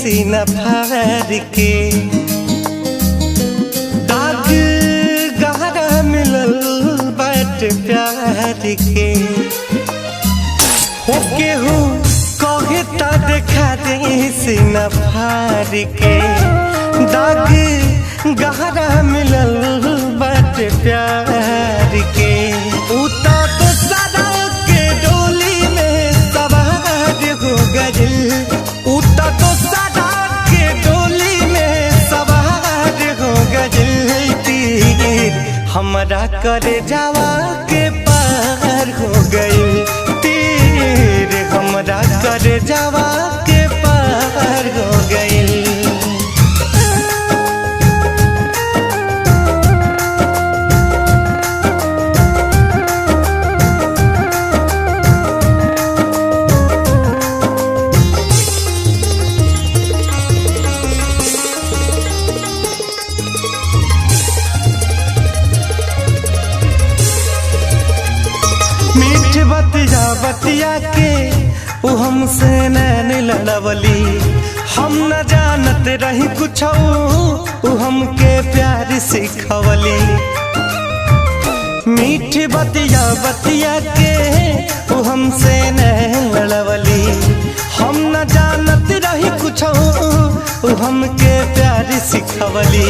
सीना फाड़ के दाग गहरा मिलल बाट प्यार के हो केहू कहे ता देखा दे सीना फाड़ के दाग गहरा मिलल बाट प्यार के उता तो सदा के डोली में सवार हो गइल उता तो सदा के डोली में सवार हो गइल तीर हमरा करे जावा के पार हो गइल तीर हमरा करे जावा के पार हो गइल। मीठ बतिया बतिया के उ हमसे नैन लड़वली हम न जानत रही कुछ उ हमके प्यार सिखवली मीठ बतिया बतिया के उ हमसे नैन लड़वली हम न जानत रही कुछ उ हमके प्यार सिखवली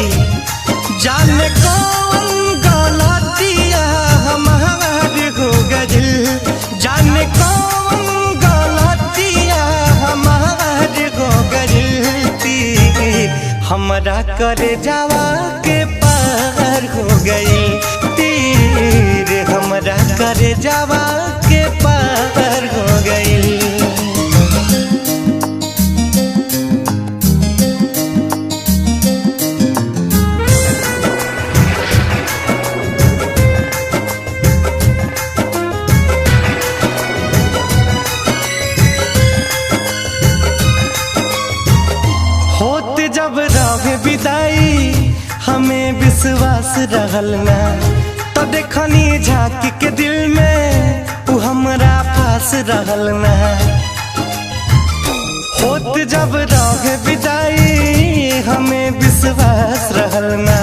जाने कौन गलतिया हमार हो गइल जाने कौन गलतिया हमार हो गइल तीर हमरा करे जावा के पार हो गइल तीर हमरा करे जावा के पार हो गइल। होत जब रहे विदाई हमें विश्वास रहल ना तो देखनी झांकी के दिल में उ हमरा पास रहल ना होत जब रहे विदाई हमें विश्वास रहल ना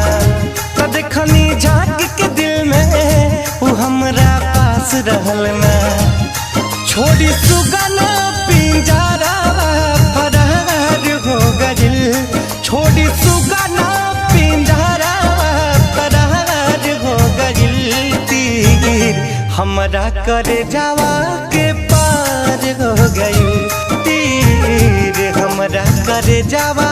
तो देखनी झांकी के दिल में उ हमरा पास रहल ना छोड़ी सुगना पिंजरा फरार हो गइल छोड़ी सुगना पिंजरा फरार हो गइल तीर हमरा करे जावा के पार हो गइल तीर हमरा करे जावा